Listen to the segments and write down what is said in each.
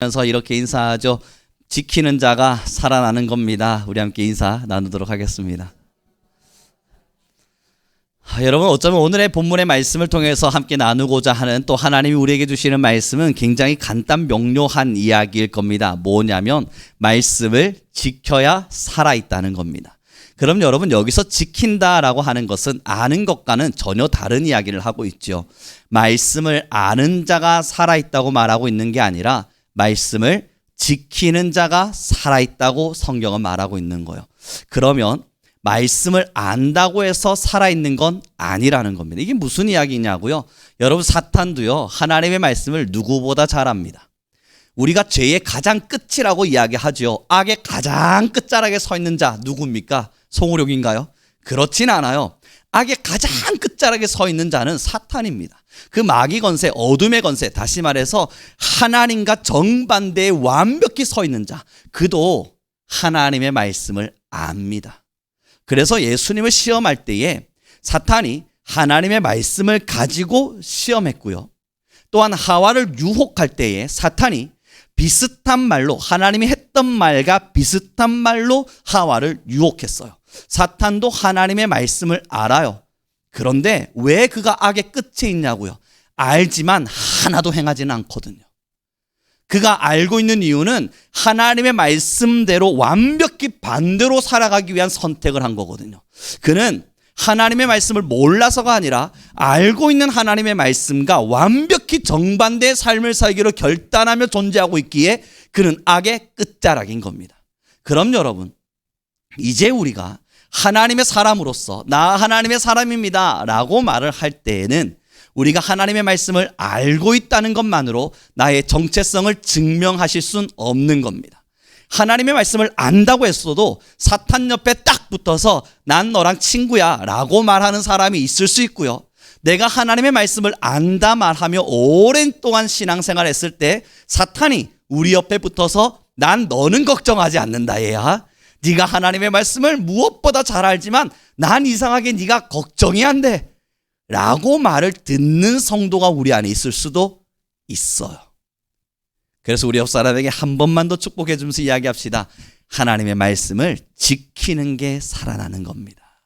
그래서 이렇게 인사하죠. 지키는 자가 살아나는 겁니다. 우리 함께 인사 나누도록 하겠습니다. 여러분, 어쩌면 오늘의 본문의 말씀을 통해서 함께 나누고자 하는 또 하나님이 우리에게 주시는 말씀은 굉장히 간단 명료한 이야기일 겁니다. 뭐냐면 말씀을 지켜야 살아있다는 겁니다. 그럼 여러분, 여기서 지킨다라고 하는 것은 아는 것과는 전혀 다른 이야기를 하고 있죠. 말씀을 아는 자가 살아있다고 말하고 있는 게 아니라 말씀을 지키는 자가 살아있다고 성경은 말하고 있는 거예요. 그러면 말씀을 안다고 해서 살아있는 건 아니라는 겁니다. 이게 무슨 이야기냐고요? 여러분, 사탄도요, 하나님의 말씀을 누구보다 잘 압니다. 우리가 죄의 가장 끝이라고 이야기하죠. 악의 가장 끝자락에 서 있는 자 누굽니까? 송우룡인가요? 그렇진 않아요. 악의 가장 끝자락에 서 있는 자는 사탄입니다. 그 마귀 권세, 어둠의 권세, 다시 말해서 하나님과 정반대에 완벽히 서 있는 자, 그도 하나님의 말씀을 압니다. 그래서 예수님을 시험할 때에 사탄이 하나님의 말씀을 가지고 시험했고요. 또한 하와를 유혹할 때에 사탄이 비슷한 말로, 하나님이 했던 말과 비슷한 말로 하와를 유혹했어요. 사탄도 하나님의 말씀을 알아요. 그런데 왜 그가 악의 끝에 있냐고요? 알지만 하나도 행하지는 않거든요. 그가 알고 있는 이유는 하나님의 말씀대로 완벽히 반대로 살아가기 위한 선택을 한 거거든요. 그는 하나님의 말씀을 몰라서가 아니라 알고 있는 하나님의 말씀과 완벽히 정반대의 삶을 살기로 결단하며 존재하고 있기에 그는 악의 끝자락인 겁니다. 그럼 여러분, 이제 우리가 하나님의 사람으로서 나 하나님의 사람입니다 라고 말을 할 때에는 우리가 하나님의 말씀을 알고 있다는 것만으로 나의 정체성을 증명하실 수는 없는 겁니다. 하나님의 말씀을 안다고 했어도 사탄 옆에 딱 붙어서 난 너랑 친구야 라고 말하는 사람이 있을 수 있고요. 내가 하나님의 말씀을 안다 말하며 오랜 동안 신앙생활 했을 때 사탄이 우리 옆에 붙어서 난 너는 걱정하지 않는다 얘야. 네가 하나님의 말씀을 무엇보다 잘 알지만 난 이상하게 네가 걱정이 안 돼 라고 말을 듣는 성도가 우리 안에 있을 수도 있어요. 그래서 우리 옆 사람에게 한 번만 더 축복해 주면서 이야기합시다. 하나님의 말씀을 지키는 게 살아나는 겁니다.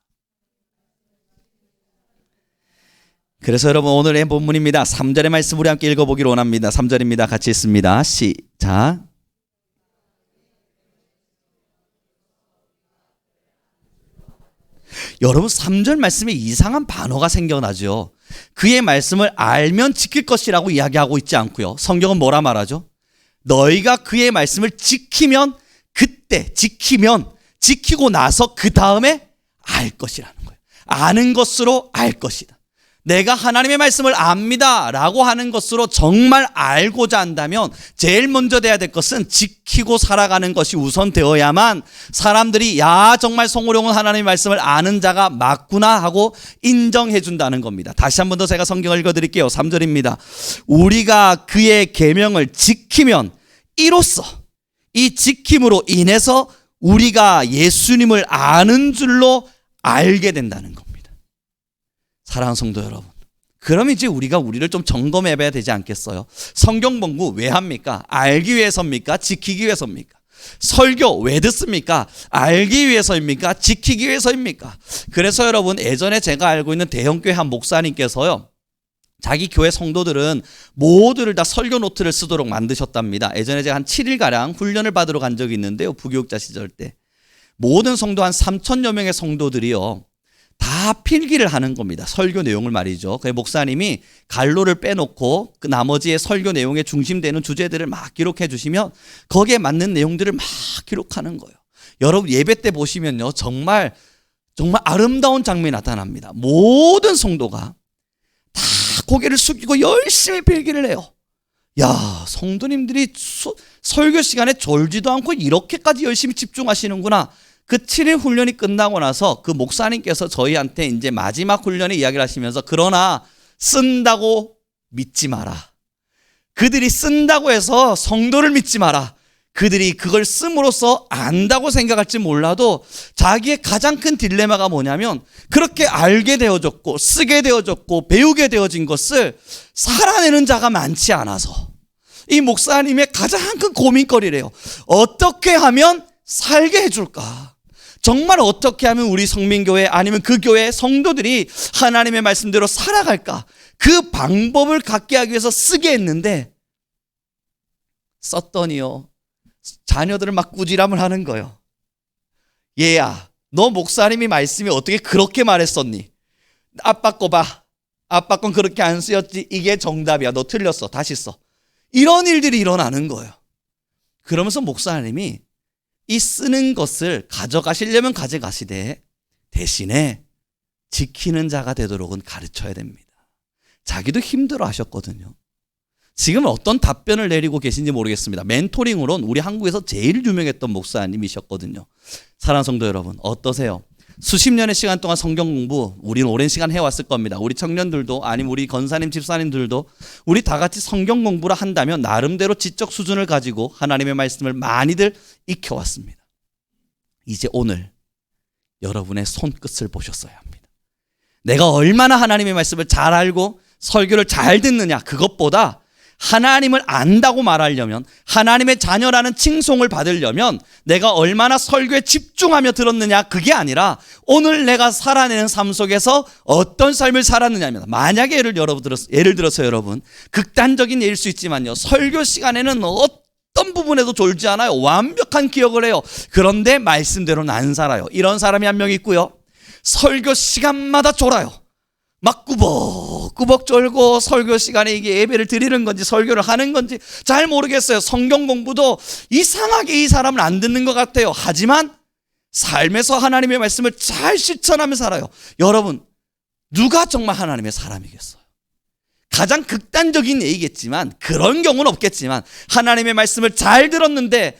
그래서 여러분, 오늘의 본문입니다. 3절의 말씀 우리 함께 읽어보기를 원합니다. 3절입니다. 같이 읽습니다. 시작. 여러분, 3절 말씀에 이상한 반어가 생겨나죠. 그의 말씀을 알면 지킬 것이라고 이야기하고 있지 않고요. 성경은 뭐라 말하죠? 너희가 그의 말씀을 지키면, 그때 지키면, 지키고 나서 그 다음에 알 것이라는 거예요. 아는 것으로 알 것이다. 내가 하나님의 말씀을 압니다 라고 하는 것으로 정말 알고자 한다면 제일 먼저 돼야 될 것은 지키고 살아가는 것이 우선 되어야만 사람들이 야, 정말 송우룡은 하나님의 말씀을 아는 자가 맞구나 하고 인정해 준다는 겁니다. 다시 한 번 더 제가 성경을 읽어드릴게요. 3절입니다. 우리가 그의 계명을 지키면 이로써, 이 지킴으로 인해서 우리가 예수님을 아는 줄로 알게 된다는 겁니다. 사랑하는 성도 여러분, 그럼 이제 우리가 우리를 좀 점검해 봐야 되지 않겠어요? 성경 공부 왜 합니까? 알기 위해서입니까? 지키기 위해서입니까? 설교 왜 듣습니까? 알기 위해서입니까? 지키기 위해서입니까? 그래서 여러분, 예전에 제가 알고 있는 대형교회 한 목사님께서요, 자기 교회 성도들은 모두를 다 설교 노트를 쓰도록 만드셨답니다. 예전에 제가 한 7일가량 훈련을 받으러 간 적이 있는데요, 부교육자 시절 때 모든 성도 한 3,000여 명의 성도들이요 다 필기를 하는 겁니다. 설교 내용을 말이죠. 그 목사님이 갈로를 빼놓고 그 나머지의 설교 내용에 중심되는 주제들을 막 기록해 주시면 거기에 맞는 내용들을 막 기록하는 거예요. 여러분, 예배 때 보시면요, 정말 아름다운 장면이 나타납니다. 모든 성도가 다 고개를 숙이고 열심히 필기를 해요. 야, 성도님들이 설교 시간에 졸지도 않고 이렇게까지 열심히 집중하시는구나. 그 7일 훈련이 끝나고 나서 그 목사님께서 저희한테 이제 마지막 훈련에 이야기를 하시면서, 그러나 쓴다고 믿지 마라. 그들이 쓴다고 해서 성도를 믿지 마라. 그들이 그걸 씀으로써 안다고 생각할지 몰라도 자기의 가장 큰 딜레마가 뭐냐면, 그렇게 알게 되어졌고 쓰게 되어졌고 배우게 되어진 것을 살아내는 자가 많지 않아서, 이 목사님의 가장 큰 고민거리래요. 어떻게 하면 살게 해줄까? 정말 어떻게 하면 우리 성민교회 아니면 그 교회 성도들이 하나님의 말씀대로 살아갈까? 그 방법을 갖게 하기 위해서 쓰게 했는데 썼더니요, 자녀들을 막 꾸지람을 하는 거예요. 얘야, 너 목사님이 말씀이 어떻게 그렇게 말했었니? 아빠 거 봐. 아빠 건 그렇게 안 쓰였지. 이게 정답이야. 너 틀렸어. 다시 써. 이런 일들이 일어나는 거예요. 그러면서 목사님이 이 쓰는 것을 가져가시려면 가져가시되 대신에 지키는 자가 되도록은 가르쳐야 됩니다. 자기도 힘들어 하셨거든요. 지금 어떤 답변을 내리고 계신지 모르겠습니다. 멘토링으로는 우리 한국에서 제일 유명했던 목사님이셨거든요. 사랑하는 성도 여러분, 어떠세요? 수십 년의 시간 동안 성경 공부 우리는 오랜 시간 해왔을 겁니다. 우리 청년들도 아니면 우리 권사님 집사님들도 우리 다 같이 성경 공부를 한다면 나름대로 지적 수준을 가지고 하나님의 말씀을 많이들 익혀왔습니다. 이제 오늘 여러분의 손끝을 보셨어야 합니다. 내가 얼마나 하나님의 말씀을 잘 알고 설교를 잘 듣느냐, 그것보다 하나님을 안다고 말하려면, 하나님의 자녀라는 칭송을 받으려면 내가 얼마나 설교에 집중하며 들었느냐, 그게 아니라 오늘 내가 살아내는 삶 속에서 어떤 삶을 살았느냐입니다. 만약에 예를 들어서 여러분, 극단적인 예일 수 있지만요, 설교 시간에는 어떤 부분에도 졸지 않아요. 완벽한 기억을 해요. 그런데 말씀대로는 안 살아요. 이런 사람이 한 명 있고요, 설교 시간마다 졸아요. 막 꾸벅꾸벅 졸고 설교 시간에 이게 예배를 드리는 건지 설교를 하는 건지 잘 모르겠어요. 성경 공부도 이상하게 이 사람은 안 듣는 것 같아요. 하지만 삶에서 하나님의 말씀을 잘 실천하며 살아요. 여러분, 누가 정말 하나님의 사람이겠어요? 가장 극단적인 예이겠지만, 그런 경우는 없겠지만, 하나님의 말씀을 잘 들었는데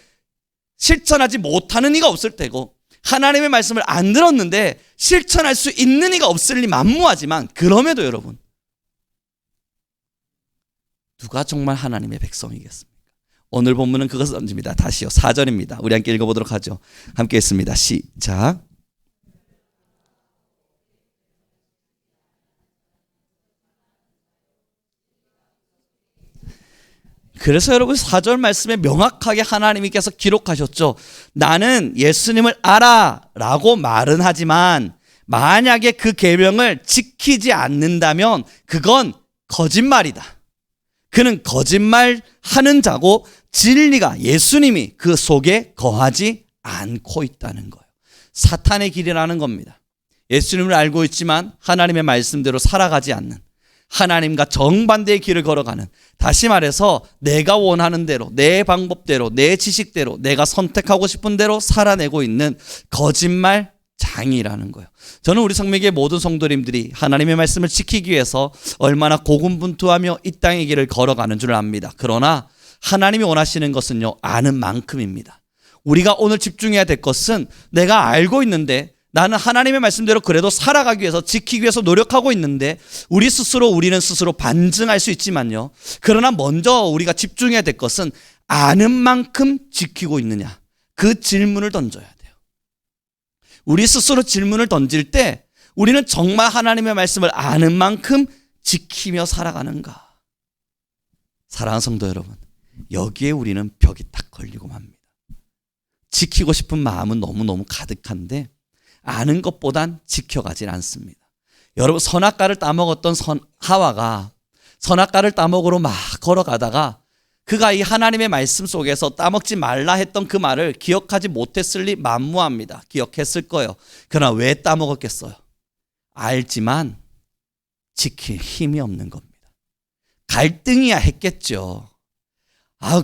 실천하지 못하는 이가 없을 테고, 하나님의 말씀을 안 들었는데 실천할 수 있는 이가 없을 리 만무하지만, 그럼에도 여러분, 누가 정말 하나님의 백성이겠습니까? 오늘 본문은 그것을 던집니다. 다시요, 4절입니다. 우리 함께 읽어보도록 하죠. 함께 했습니다. 시작. 그래서 여러분, 4절 말씀에 명확하게 하나님께서 기록하셨죠. 나는 예수님을 알아 라고 말은 하지만 만약에 그 계명을 지키지 않는다면 그건 거짓말이다. 그는 거짓말하는 자고 진리가, 예수님이 그 속에 거하지 않고 있다는 거예요. 사탄의 길이라는 겁니다. 예수님을 알고 있지만 하나님의 말씀대로 살아가지 않는, 하나님과 정반대의 길을 걸어가는, 다시 말해서 내가 원하는 대로, 내 방법대로, 내 지식대로, 내가 선택하고 싶은 대로 살아내고 있는 거짓말 장이라는 거예요. 저는 우리 성매교회 모든 성도님들이 하나님의 말씀을 지키기 위해서 얼마나 고군분투하며 이 땅의 길을 걸어가는 줄 압니다. 그러나 하나님이 원하시는 것은요, 아는 만큼입니다. 우리가 오늘 집중해야 될 것은, 내가 알고 있는데 나는 하나님의 말씀대로 그래도 살아가기 위해서, 지키기 위해서 노력하고 있는데 우리는 스스로 반증할 수 있지만요, 그러나 먼저 우리가 집중해야 될 것은 아는 만큼 지키고 있느냐, 그 질문을 던져야 돼요. 우리 스스로 질문을 던질 때 우리는 정말 하나님의 말씀을 아는 만큼 지키며 살아가는가? 사랑하는 성도 여러분, 여기에 우리는 벽이 딱 걸리고 맙니다. 지키고 싶은 마음은 너무너무 가득한데 아는 것보단 지켜가질 않습니다. 여러분, 선악과를 따먹었던 하와가 선악과를 따먹으러 막 걸어가다가 그가 이 하나님의 말씀 속에서 따먹지 말라 했던 그 말을 기억하지 못했을 리 만무합니다. 기억했을 거예요. 그러나 왜 따먹었겠어요? 알지만 지킬 힘이 없는 겁니다. 갈등이야 했겠죠.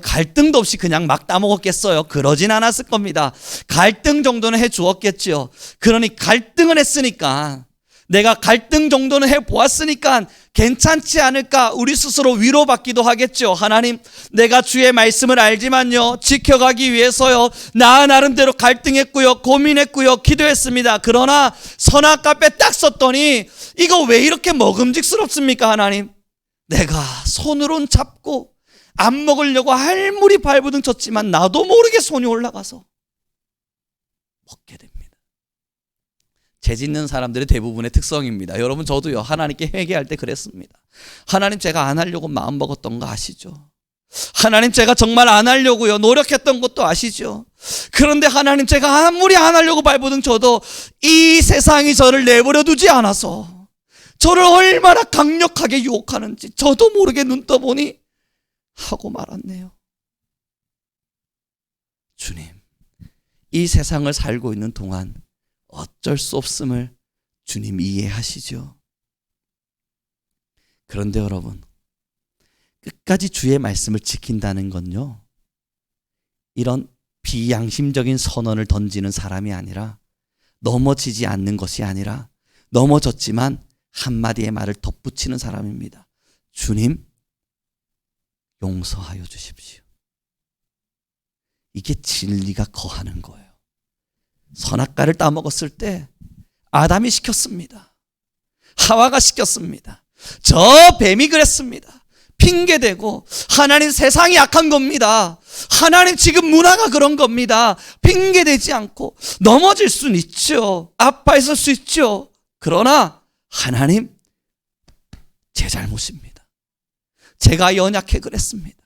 갈등도 없이 그냥 막 따먹었겠어요? 그러진 않았을 겁니다. 갈등 정도는 해 주었겠죠. 그러니 갈등을 했으니까, 내가 갈등 정도는 해 보았으니까 괜찮지 않을까, 우리 스스로 위로받기도 하겠죠. 하나님, 내가 주의 말씀을 알지만요, 지켜가기 위해서요, 나 나름대로 갈등했고요, 고민했고요, 기도했습니다. 그러나 선악과 앞에 딱 섰더니 이거 왜 이렇게 먹음직스럽습니까? 하나님, 내가 손으론 잡고 안 먹으려고 할무리 발부둥 쳤지만 나도 모르게 손이 올라가서 먹게 됩니다. 죄 짓는 사람들의 대부분의 특성입니다. 여러분, 저도요, 하나님께 회개할 때 그랬습니다. 하나님, 제가 안 하려고 마음 먹었던 거 아시죠? 하나님, 제가 정말 안 하려고요. 노력했던 것도 아시죠? 그런데 하나님, 제가 아무리 안 하려고 발버둥 쳐도 이 세상이 저를 내버려 두지 않아서 저를 얼마나 강력하게 유혹하는지 저도 모르게 눈 떠보니 하고 말았네요. 주님, 이 세상을 살고 있는 동안 어쩔 수 없음을 주님 이해하시죠? 그런데 여러분, 끝까지 주의 말씀을 지킨다는 건요, 이런 비양심적인 선언을 던지는 사람이 아니라, 넘어지지 않는 것이 아니라 넘어졌지만 한마디의 말을 덧붙이는 사람입니다. 주님, 용서하여 주십시오. 이게 진리가 거하는 거예요. 선악과를 따먹었을 때 아담이 시켰습니다. 하와가 시켰습니다. 저 뱀이 그랬습니다. 핑계대고, 하나님 세상이 약한 겁니다. 하나님 지금 문화가 그런 겁니다. 핑계대지 않고 넘어질 수는 있죠. 아파했을 수 있죠. 그러나 하나님, 제 잘못입니다. 제가 연약해 그랬습니다.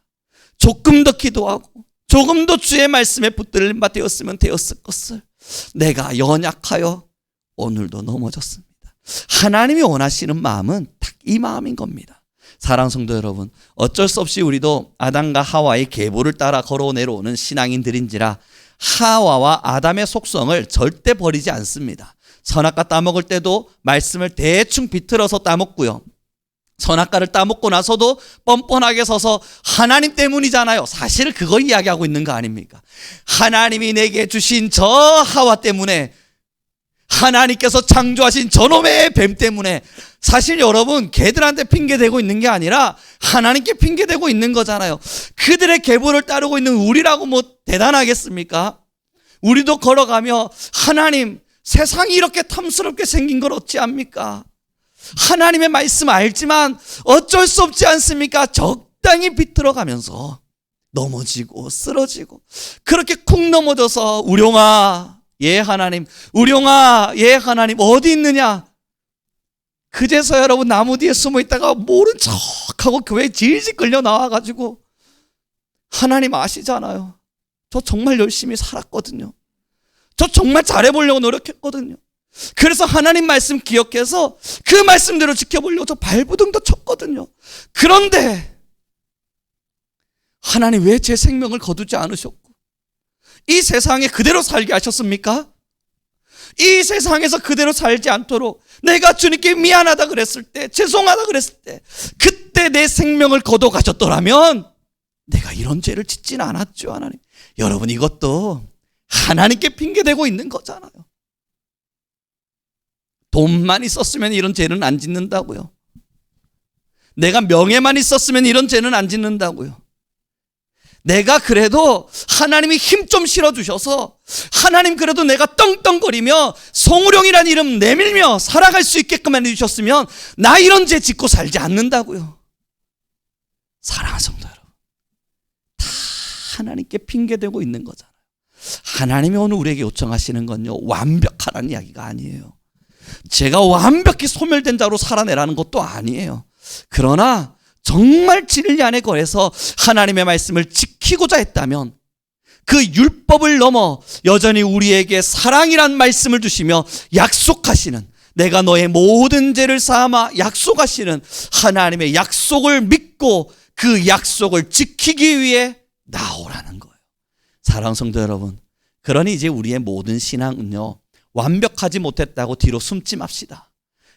조금 더 기도하고 조금 더 주의 말씀에 붙들림 바 되었으면 되었을 것을 내가 연약하여 오늘도 넘어졌습니다. 하나님이 원하시는 마음은 딱 이 마음인 겁니다. 사랑하는 성도 여러분, 어쩔 수 없이 우리도 아담과 하와의 계보를 따라 걸어 내려오는 신앙인들인지라 하와와 아담의 속성을 절대 버리지 않습니다. 선악과 따먹을 때도 말씀을 대충 비틀어서 따먹고요, 선악과를 따먹고 나서도 뻔뻔하게 서서 하나님 때문이잖아요. 사실 그거 이야기하고 있는 거 아닙니까? 하나님이 내게 주신 저 하와 때문에, 하나님께서 창조하신 저놈의 뱀 때문에, 사실 여러분, 걔들한테 핑계대고 있는 게 아니라 하나님께 핑계대고 있는 거잖아요. 그들의 계보를 따르고 있는 우리라고 뭐 대단하겠습니까? 우리도 걸어가며 하나님, 세상이 이렇게 탐스럽게 생긴 걸 어찌합니까? 하나님의 말씀 알지만 어쩔 수 없지 않습니까? 적당히 비틀어가면서 넘어지고 쓰러지고, 그렇게 쿵 넘어져서 우룡아, 예 하나님, 우룡아, 예 하나님, 어디 있느냐? 그제서야 여러분, 나무 뒤에 숨어 있다가 모른 척하고 교회에 질질 끌려 나와가지고, 하나님 아시잖아요. 저 정말 열심히 살았거든요. 저 정말 잘해보려고 노력했거든요. 그래서 하나님 말씀 기억해서 그 말씀대로 지켜보려고 저 발부둥도 쳤거든요. 그런데 하나님 왜 제 생명을 거두지 않으셨고 이 세상에 그대로 살게 하셨습니까? 이 세상에서 그대로 살지 않도록 내가 주님께 미안하다 그랬을 때, 죄송하다 그랬을 때, 그때 내 생명을 거둬 가셨더라면 내가 이런 죄를 짓진 않았죠. 하나님, 여러분, 이것도 하나님께 핑계대고 있는 거잖아요. 돈만 있었으면 이런 죄는 안 짓는다고요. 내가 명예만 있었으면 이런 죄는 안 짓는다고요. 내가 그래도 하나님이 힘 좀 실어주셔서, 하나님 그래도 내가 떵떵거리며 송우룡이라는 이름 내밀며 살아갈 수 있게끔 해주셨으면 나 이런 죄 짓고 살지 않는다고요. 사랑하는 성도 여러분, 다 하나님께 핑계대고 있는 거잖아요. 하나님이 오늘 우리에게 요청하시는 건요, 완벽하라는 이야기가 아니에요. 제가 완벽히 소멸된 자로 살아내라는 것도 아니에요. 그러나 정말 진리 안에 거해서 하나님의 말씀을 지키고자 했다면, 그 율법을 넘어 여전히 우리에게 사랑이란 말씀을 주시며 약속하시는, 내가 너의 모든 죄를 사함아 약속하시는 하나님의 약속을 믿고 그 약속을 지키기 위해 나오라는 거예요. 사랑하는 성도 여러분, 그러니 이제 우리의 모든 신앙은요, 완벽하지 못했다고 뒤로 숨지 맙시다.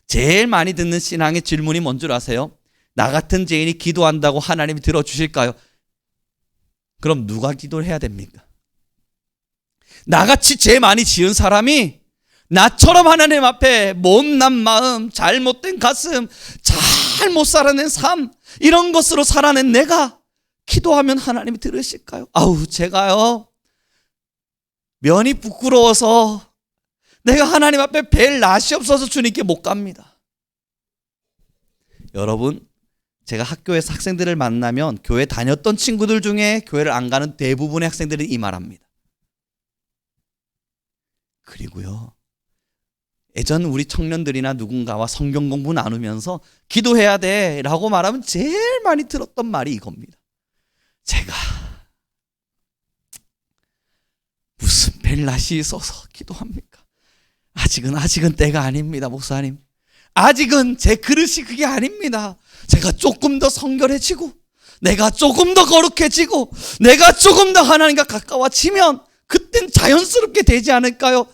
제일 많이 듣는 신앙의 질문이 뭔 줄 아세요? 나 같은 죄인이 기도한다고 하나님이 들어주실까요? 그럼 누가 기도를 해야 됩니까? 나같이 죄 많이 지은 사람이 나처럼 하나님 앞에 못난 마음, 잘못된 가슴, 잘 못 살아낸 삶, 이런 것으로 살아낸 내가 기도하면 하나님이 들으실까요? 아우, 제가요, 면이 부끄러워서 내가 하나님 앞에 뵐 낯이 없어서 주님께 못 갑니다. 여러분, 제가 학교에서 학생들을 만나면 교회 다녔던 친구들 중에 교회를 안 가는 대부분의 학생들이 이 말합니다. 그리고요, 예전 우리 청년들이나 누군가와 성경 공부 나누면서 기도해야 돼 라고 말하면 제일 많이 들었던 말이 이겁니다. 제가 무슨 벨낫이 있어서 기도합니까? 아직은 때가 아닙니다, 목사님. 아직은 제 그릇이 그게 아닙니다. 제가 조금 더 성결해지고, 내가 조금 더 거룩해지고, 내가 조금 더 하나님과 가까워지면 그땐 자연스럽게 되지 않을까요?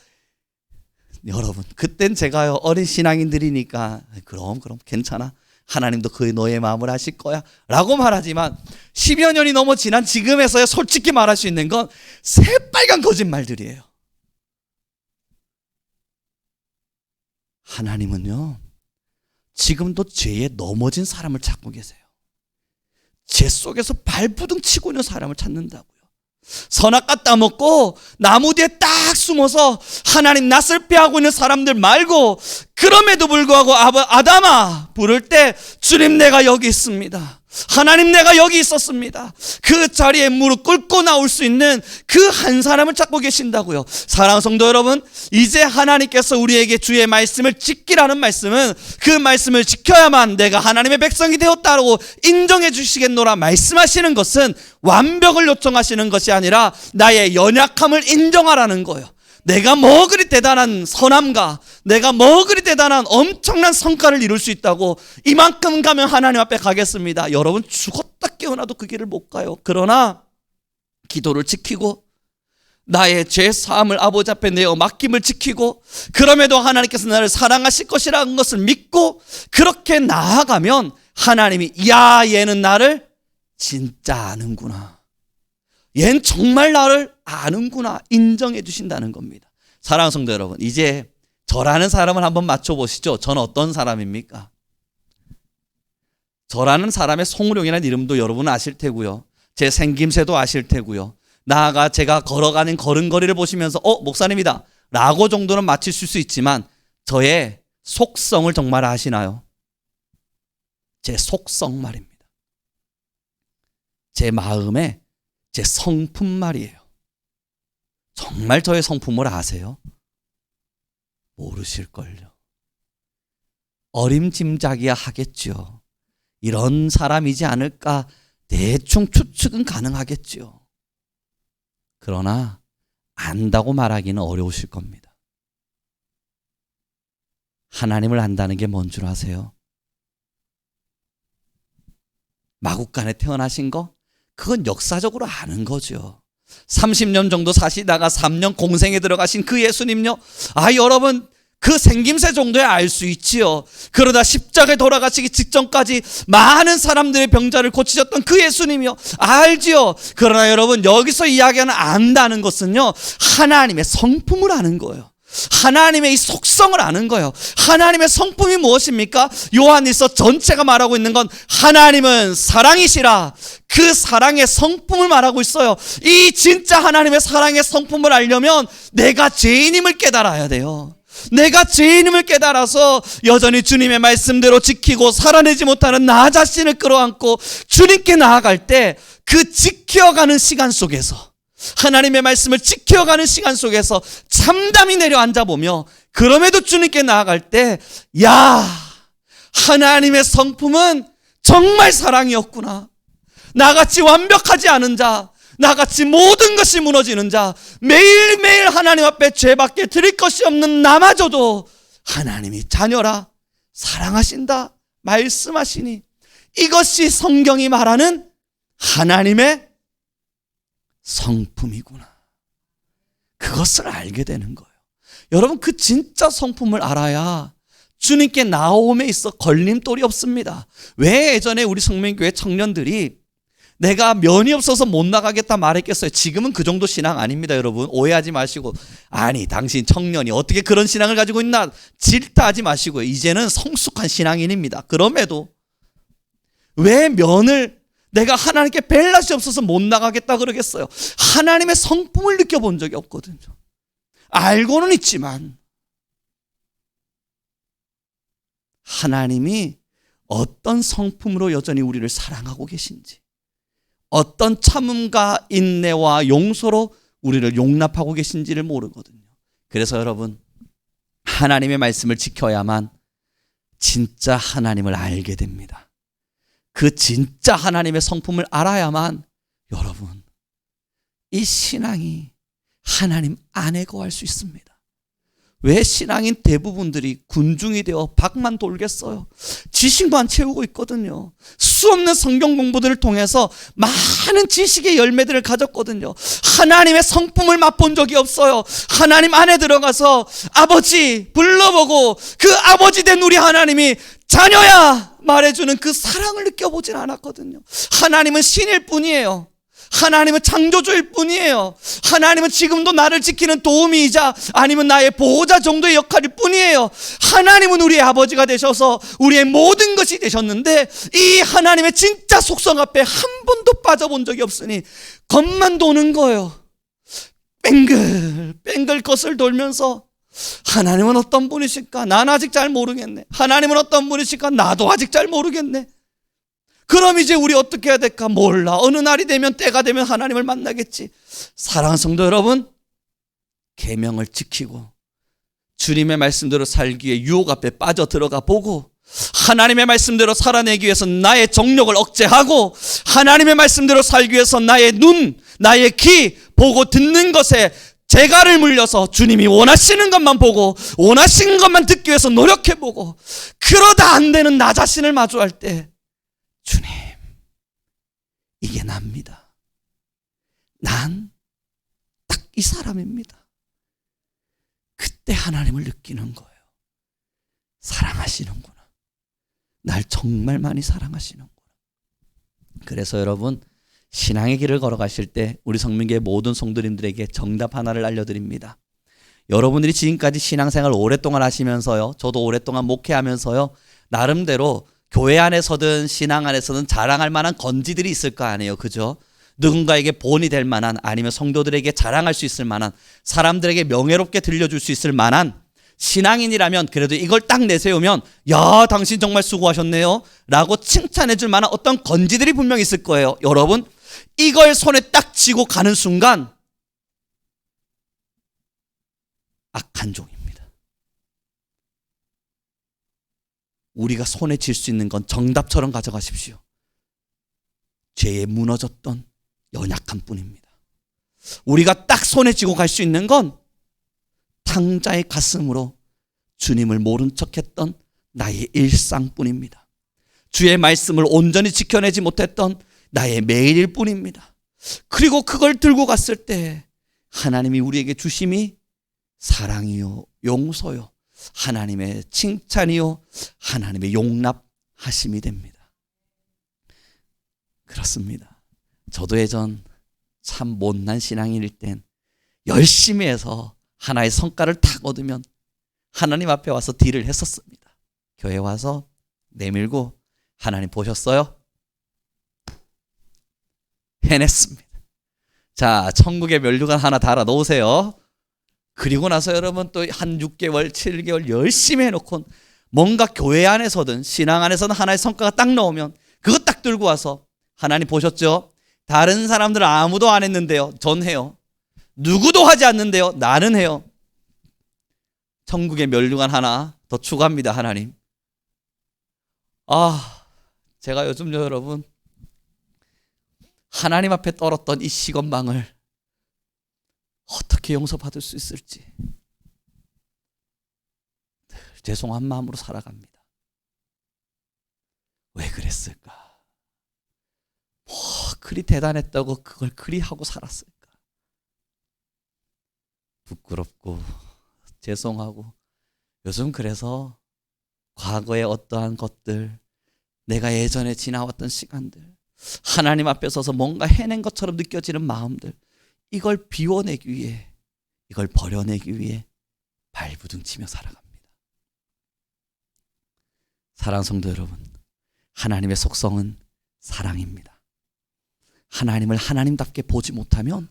여러분, 그땐 제가요, 어린 신앙인들이니까 그럼 괜찮아, 하나님도 너의 마음을 아실 거야 라고 말하지만 10여 년이 넘어 지난 지금에서야 솔직히 말할 수 있는 건 새빨간 거짓말들이에요. 하나님은요, 지금도 죄에 넘어진 사람을 찾고 계세요. 죄 속에서 발부둥 치고 있는 사람을 찾는다고요. 선악과 따먹고 나무 뒤에 딱 숨어서 하나님 낯을 피하고 있는 사람들 말고, 그럼에도 불구하고 아담아 부를 때 주님 내가 여기 있습니다, 하나님 내가 여기 있었습니다, 그 자리에 무릎 꿇고 나올 수 있는 그 한 사람을 찾고 계신다고요. 사랑하는 성도 여러분, 이제 하나님께서 우리에게 주의 말씀을 지키라는 말씀은 그 말씀을 지켜야만 내가 하나님의 백성이 되었다고 인정해 주시겠노라 말씀하시는 것은 완벽을 요청하시는 것이 아니라 나의 연약함을 인정하라는 거예요. 내가 뭐 그리 대단한 선함과 내가 뭐 그리 대단한 엄청난 성과를 이룰 수 있다고 이만큼 가면 하나님 앞에 가겠습니다. 여러분, 죽었다 깨어나도 그 길을 못 가요. 그러나 기도를 지키고 나의 죄 사함을 아버지 앞에 내어 맡김을 지키고, 그럼에도 하나님께서 나를 사랑하실 것이라는 것을 믿고 그렇게 나아가면 하나님이 야, 얘는 나를 진짜 아는구나, 얘는 정말 나를 아는구나 인정해 주신다는 겁니다. 사랑하는 성도 여러분, 이제 저라는 사람을 한번 맞춰보시죠. 저는 어떤 사람입니까? 저라는 사람의 송우룡이라는 이름도 여러분은 아실 테고요, 제 생김새도 아실 테고요, 나아가 제가 걸어가는 걸음걸이를 보시면서 목사님이다 라고 정도는 맞추실 수 있지만 저의 속성을 정말 아시나요? 제 속성 말입니다. 제 마음에 제 성품 말이에요. 정말 저의 성품을 아세요? 모르실걸요. 어림짐작이야 하겠죠. 이런 사람이지 않을까 대충 추측은 가능하겠죠. 그러나 안다고 말하기는 어려우실 겁니다. 하나님을 안다는 게 뭔 줄 아세요? 마국간에 태어나신 거? 그건 역사적으로 아는 거죠. 30년 정도 사시다가 3년 공생에 들어가신 그 예수님요, 여러분 그 생김새 정도야 알 수 있지요. 그러다 십자가에 돌아가시기 직전까지 많은 사람들의 병자를 고치셨던 그 예수님이요, 알지요. 그러나 여러분, 여기서 이야기하는 안다는 것은요, 하나님의 성품을 아는 거예요. 하나님의 이 속성을 아는 거예요. 하나님의 성품이 무엇입니까? 요한일서 전체가 말하고 있는 건 하나님은 사랑이시라, 그 사랑의 성품을 말하고 있어요. 이 진짜 하나님의 사랑의 성품을 알려면 내가 죄인임을 깨달아야 돼요. 내가 죄인임을 깨달아서 여전히 주님의 말씀대로 지키고 살아내지 못하는 나 자신을 끌어안고 주님께 나아갈 때, 그 지켜가는 시간 속에서, 하나님의 말씀을 지켜가는 시간 속에서 참담히 내려앉아 보며 그럼에도 주님께 나아갈 때, 야, 하나님의 성품은 정말 사랑이었구나. 나같이 완벽하지 않은 자, 나같이 모든 것이 무너지는 자, 매일매일 하나님 앞에 죄밖에 드릴 것이 없는 나마저도 하나님이 자녀라 사랑하신다 말씀하시니, 이것이 성경이 말하는 하나님의 성품이구나. 그것을 알게 되는 거예요. 여러분, 그 진짜 성품을 알아야 주님께 나옴에 있어 걸림돌이 없습니다. 왜 예전에 우리 성민교회 청년들이 내가 면이 없어서 못 나가겠다 말했겠어요? 지금은 그 정도 신앙 아닙니다. 여러분, 오해하지 마시고, 아니 당신 청년이 어떻게 그런 신앙을 가지고 있나 질타하지 마시고요. 이제는 성숙한 신앙인입니다. 그럼에도 왜 면을 내가 하나님께 벨낫이 없어서 못 나가겠다 그러겠어요? 하나님의 성품을 느껴본 적이 없거든요. 알고는 있지만 하나님이 어떤 성품으로 여전히 우리를 사랑하고 계신지, 어떤 참음과 인내와 용서로 우리를 용납하고 계신지를 모르거든요. 그래서 여러분, 하나님의 말씀을 지켜야만 진짜 하나님을 알게 됩니다. 그 진짜 하나님의 성품을 알아야만 여러분, 이 신앙이 하나님 안에 거할 수 있습니다. 왜 신앙인 대부분들이 군중이 되어 박만 돌겠어요? 지식만 채우고 있거든요. 수없는 성경 공부들을 통해서 많은 지식의 열매들을 가졌거든요. 하나님의 성품을 맛본 적이 없어요. 하나님 안에 들어가서 아버지 불러보고 그 아버지 된 우리 하나님이 자녀야 말해주는 그 사랑을 느껴보진 않았거든요. 하나님은 신일 뿐이에요. 하나님은 창조주일 뿐이에요. 하나님은 지금도 나를 지키는 도우미이자 아니면 나의 보호자 정도의 역할일 뿐이에요. 하나님은 우리의 아버지가 되셔서 우리의 모든 것이 되셨는데 이 하나님의 진짜 속성 앞에 한 번도 빠져본 적이 없으니 겁만 도는 거예요. 뱅글 것을 돌면서 하나님은 어떤 분이실까? 난 아직 잘 모르겠네. 하나님은 어떤 분이실까? 나도 아직 잘 모르겠네. 그럼 이제 우리 어떻게 해야 될까? 몰라. 어느 날이 되면 때가 되면 하나님을 만나겠지. 사랑하는 성도 여러분, 계명을 지키고 주님의 말씀대로 살기 위해 유혹 앞에 빠져 들어가 보고 하나님의 말씀대로 살아내기 위해서 나의 정욕을 억제하고 하나님의 말씀대로 살기 위해서 나의 눈, 나의 귀 보고 듣는 것에 재갈을 물려서 주님이 원하시는 것만 보고 원하시는 것만 듣기 위해서 노력해보고 그러다 안 되는 나 자신을 마주할 때 주님, 이게 납니다. 난 딱 이 사람입니다. 그때 하나님을 느끼는 거예요. 사랑하시는구나. 날 정말 많이 사랑하시는구나. 그래서 여러분, 신앙의 길을 걸어가실 때 우리 성민교회 모든 성도님들에게 정답 하나를 알려드립니다. 여러분들이 지금까지 신앙생활 오랫동안 하시면서요, 저도 오랫동안 목회하면서요, 나름대로 교회 안에서든 신앙 안에서든 자랑할 만한 건지들이 있을 거 아니에요. 그죠? 누군가에게 본이 될 만한, 아니면 성도들에게 자랑할 수 있을 만한, 사람들에게 명예롭게 들려줄 수 있을 만한, 신앙인이라면 그래도 이걸 딱 내세우면 야, 당신 정말 수고하셨네요 라고 칭찬해 줄 만한 어떤 건지들이 분명히 있을 거예요. 여러분, 이걸 손에 딱 쥐고 가는 순간 악한 종입니다. 우리가 손에 쥘 수 있는 건 정답처럼 가져가십시오. 죄에 무너졌던 연약한 뿐입니다. 우리가 딱 손에 쥐고 갈 수 있는 건 탕자의 가슴으로 주님을 모른 척했던 나의 일상뿐입니다. 주의 말씀을 온전히 지켜내지 못했던 나의 매일일 뿐입니다. 그리고 그걸 들고 갔을 때 하나님이 우리에게 주심이 사랑이요, 용서요, 하나님의 칭찬이요, 하나님의 용납하심이 됩니다. 그렇습니다. 저도 예전 참 못난 신앙인일 땐 열심히 해서 하나의 성과를 딱 얻으면 하나님 앞에 와서 딜을 했었습니다. 교회 와서 내밀고 하나님 보셨어요? 해냈습니다. 자, 천국의 면류관 하나 달아 놓으세요. 그리고 나서 여러분 또 한 6개월, 7개월 열심히 해놓고 뭔가 교회 안에서든 신앙 안에서든 하나의 성과가 딱 나오면 그거 딱 들고 와서 하나님 보셨죠? 다른 사람들은 아무도 안 했는데요, 전 해요. 누구도 하지 않는데요, 나는 해요. 천국의 면류관 하나 더 추가합니다. 하나님, 제가 요즘 여러분 하나님 앞에 떨었던 이 시건방을 어떻게 용서받을 수 있을지 늘 죄송한 마음으로 살아갑니다. 왜 그랬을까? 뭐 그리 대단했다고 그걸 그리 하고 살았을까? 부끄럽고 죄송하고 요즘 그래서 과거의 어떠한 것들, 내가 예전에 지나왔던 시간들, 하나님 앞에 서서 뭔가 해낸 것처럼 느껴지는 마음들, 이걸 비워내기 위해, 이걸 버려내기 위해 발부둥치며 살아갑니다. 사랑하는 성도 여러분, 하나님의 속성은 사랑입니다. 하나님을 하나님답게 보지 못하면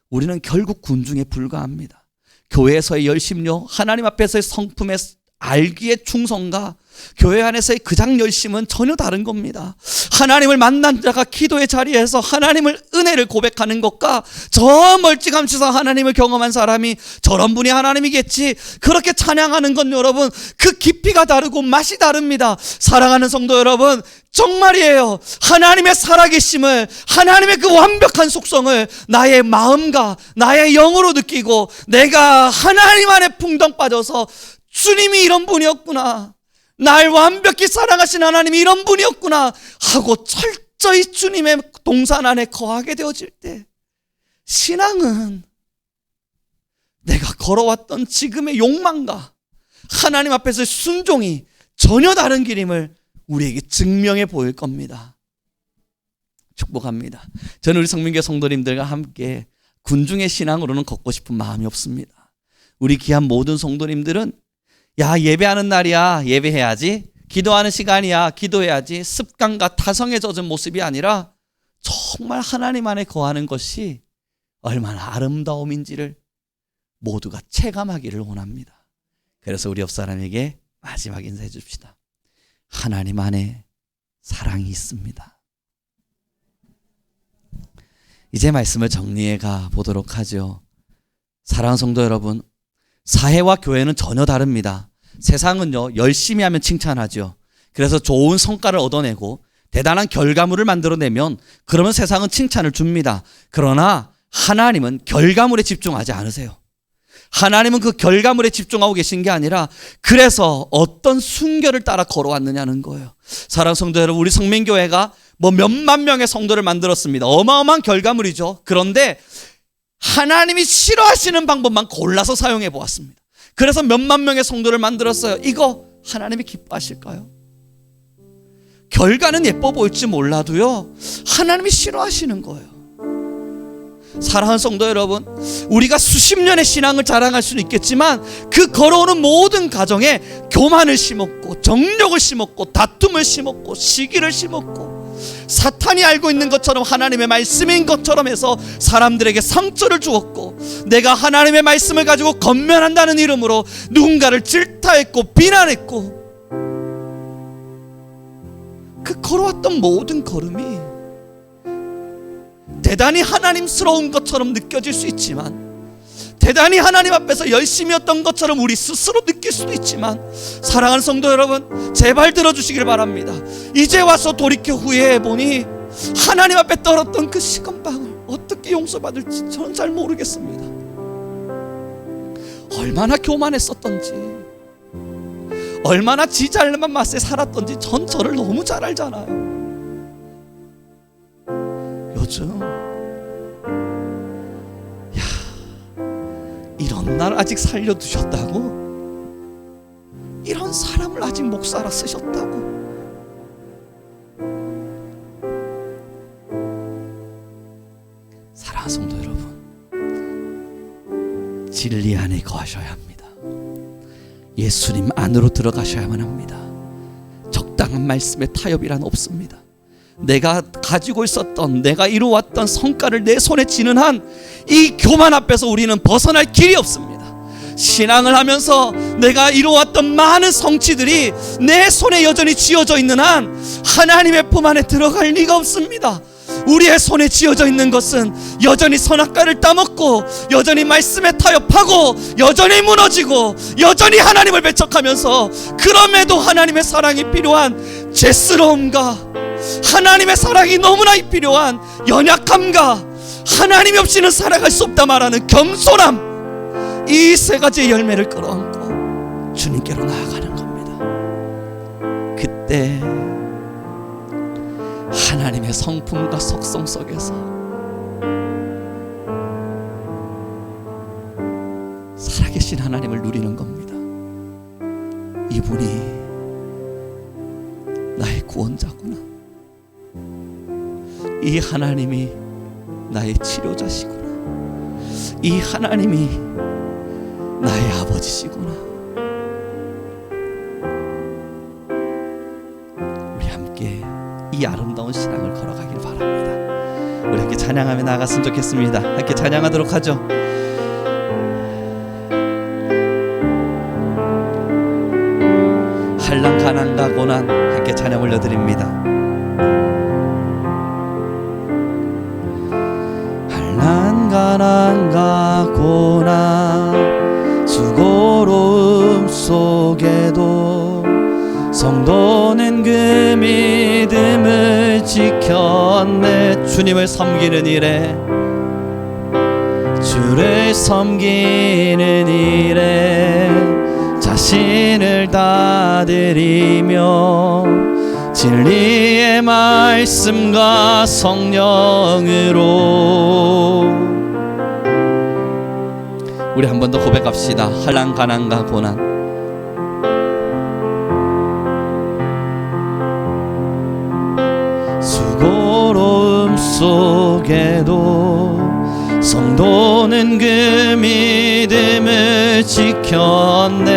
우리는 결국 군중에 불과합니다. 교회에서의 열심요, 하나님 앞에서의 성품에 알기의 충성과 교회 안에서의 그장 열심은 전혀 다른 겁니다. 하나님을 만난 자가 기도의 자리에서 하나님을 은혜를 고백하는 것과 저 멀찌감치서 하나님을 경험한 사람이 저런 분이 하나님이겠지 그렇게 찬양하는 건 여러분 그 깊이가 다르고 맛이 다릅니다. 사랑하는 성도 여러분, 정말이에요. 하나님의 살아계심을, 하나님의 그 완벽한 속성을 나의 마음과 나의 영으로 느끼고 내가 하나님 안에 풍덩 빠져서 주님이 이런 분이었구나, 날 완벽히 사랑하신 하나님이 이런 분이었구나 하고 철저히 주님의 동산 안에 거하게 되어질 때, 신앙은 내가 걸어왔던 지금의 욕망과 하나님 앞에서 순종이 전혀 다른 길임을 우리에게 증명해 보일 겁니다. 축복합니다. 저는 우리 성민교회 성도님들과 함께 군중의 신앙으로는 걷고 싶은 마음이 없습니다. 우리 귀한 모든 성도님들은 야, 예배하는 날이야, 예배해야지, 기도하는 시간이야, 기도해야지, 습관과 타성에 젖은 모습이 아니라 정말 하나님 안에 거하는 것이 얼마나 아름다움인지를 모두가 체감하기를 원합니다. 그래서 우리 옆사람에게 마지막 인사해 줍시다. 하나님 안에 사랑이 있습니다. 이제 말씀을 정리해 가 보도록 하죠. 사랑하는 성도 여러분, 사회와 교회는 전혀 다릅니다. 세상은요, 열심히 하면 칭찬하죠. 그래서 좋은 성과를 얻어내고 대단한 결과물을 만들어내면 그러면 세상은 칭찬을 줍니다. 그러나 하나님은 결과물에 집중하지 않으세요. 하나님은 그 결과물에 집중하고 계신 게 아니라 그래서 어떤 순결을 따라 걸어왔느냐는 거예요. 사랑하는 성도 여러분, 우리 성민교회가 뭐 몇만 명의 성도를 만들었습니다. 어마어마한 결과물이죠. 그런데 하나님이 싫어하시는 방법만 골라서 사용해 보았습니다. 그래서 몇만 명의 성도를 만들었어요. 이거 하나님이 기뻐하실까요? 결과는 예뻐 보일지 몰라도요, 하나님이 싫어하시는 거예요. 사랑하는 성도 여러분, 우리가 수십 년의 신앙을 자랑할 수는 있겠지만 그 걸어오는 모든 가정에 교만을 심었고 정욕을 심었고 다툼을 심었고 시기를 심었고 사탄이 알고 있는 것처럼 하나님의 말씀인 것처럼 해서 사람들에게 상처를 주었고 내가 하나님의 말씀을 가지고 건면한다는 이름으로 누군가를 질타했고 비난했고, 그 걸어왔던 모든 걸음이 대단히 하나님스러운 것처럼 느껴질 수 있지만, 대단히 하나님 앞에서 열심히 했던 것처럼 우리 스스로 느낄 수도 있지만, 사랑하는 성도 여러분, 제발 들어주시길 바랍니다. 이제 와서 돌이켜 후회해보니 하나님 앞에 떨었던 그 시건방을 어떻게 용서받을지 저는 잘 모르겠습니다. 얼마나 교만했었던지, 얼마나 지 잘난 맛에 살았던지 전 저를 너무 잘 알잖아요. 요즘 이런 날 아직 살려두셨다고? 이런 사람을 아직 목사라 쓰셨다고? 사랑하는 성도 여러분, 진리 안에 거하셔야 합니다. 예수님 안으로 들어가셔야만 합니다. 적당한 말씀에 타협이란 없습니다. 내가 가지고 있었던, 내가 이루어왔던 성과를 내 손에 쥐는 한 이 교만 앞에서 우리는 벗어날 길이 없습니다. 신앙을 하면서 내가 이루어왔던 많은 성취들이 내 손에 여전히 쥐어져 있는 한 하나님의 품 안에 들어갈 리가 없습니다. 우리의 손에 쥐어져 있는 것은 여전히 선악과를 따먹고 여전히 말씀에 타협하고 여전히 무너지고 여전히 하나님을 배척하면서, 그럼에도 하나님의 사랑이 필요한 죄스러움과 하나님의 사랑이 너무나 필요한 연약함과 하나님이 없이는 살아갈 수 없다 말하는 겸손함, 이 세 가지의 열매를 끌어안고 주님께로 나아가는 겁니다. 그때 하나님의 성품과 속성 속에서 살아계신 하나님을 누리는 겁니다. 이분이 나의 구원자구나, 이 하나님이 나의 치료자시구나, 이 하나님이 나의 아버지시구나. 우리 함께 이 아름다운 신앙을 걸어가길 바랍니다. 우리 함께 찬양하며 나아갔으면 좋겠습니다. 함께 찬양하도록 하죠. 한란 가난과 고난 함께 찬양 올려드립니다. 한란 가난과 고난 수고로움 속에도 성도는 그 믿음을 지켰네. 주님을 섬기는 일에, 주를 섬기는 일에 자신을 다 드리며 진리의 말씀과 성령으로. 우리 한 번 더 고백합시다. 한란 가난과 고난 수고로움 속에도 성도는 그 믿음을 지켰네.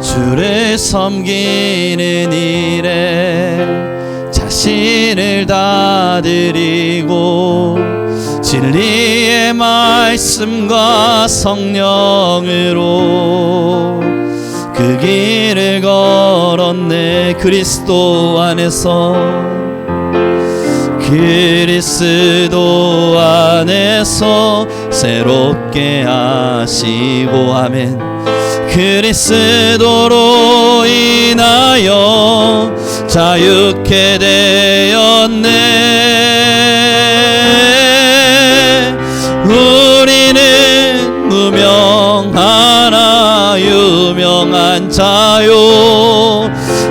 주를 섬기는 일에 자신을 다 드리고 진리의 말씀과 성령으로 그 길을 걸었네. 그리스도 안에서, 그리스도 안에서 새롭게 하시고 아멘. 그리스도로 인하여 자유케 되었네. 우리는 무명하나 유명한 자요.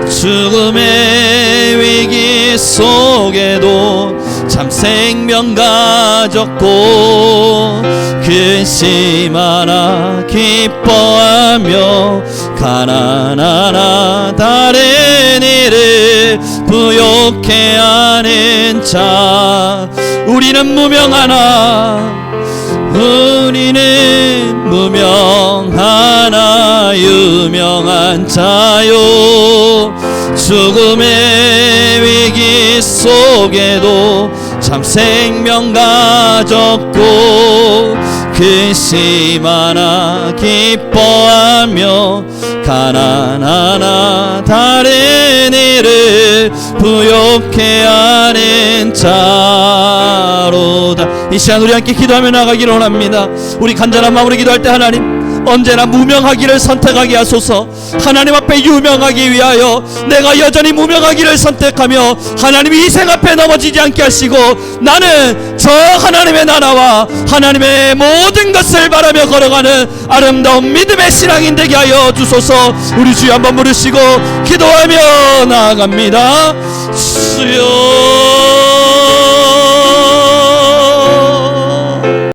죽음의 위기 속에도 참 생명 가졌고 근심하나 기뻐하며 가난하나 다른 일을 부욕해 하는 자. 우리는 무명하나, 우리는 무명하나 유명한 자요. 죽음의 위기 속에도 참 생명 가졌고 근심하나 기뻐하며 가난하나 다른 일을 부욕해 하는 자로다. 이 시간 우리 함께 기도하며 나가기를 원합니다. 우리 간절한 마음으로 기도할 때 하나님 언제나 무명하기를 선택하게 하소서. 하나님 앞에 유명하기 위하여 내가 여전히 무명하기를 선택하며 하나님이 이 생 앞에 넘어지지 않게 하시고 나는 저 하나님의 나라와 하나님의 모든 것을 바라며 걸어가는 아름다운 믿음의 신앙인 되게 하여 주소서. 우리 주여 한번 부르시고 기도하며 나아갑니다. 주여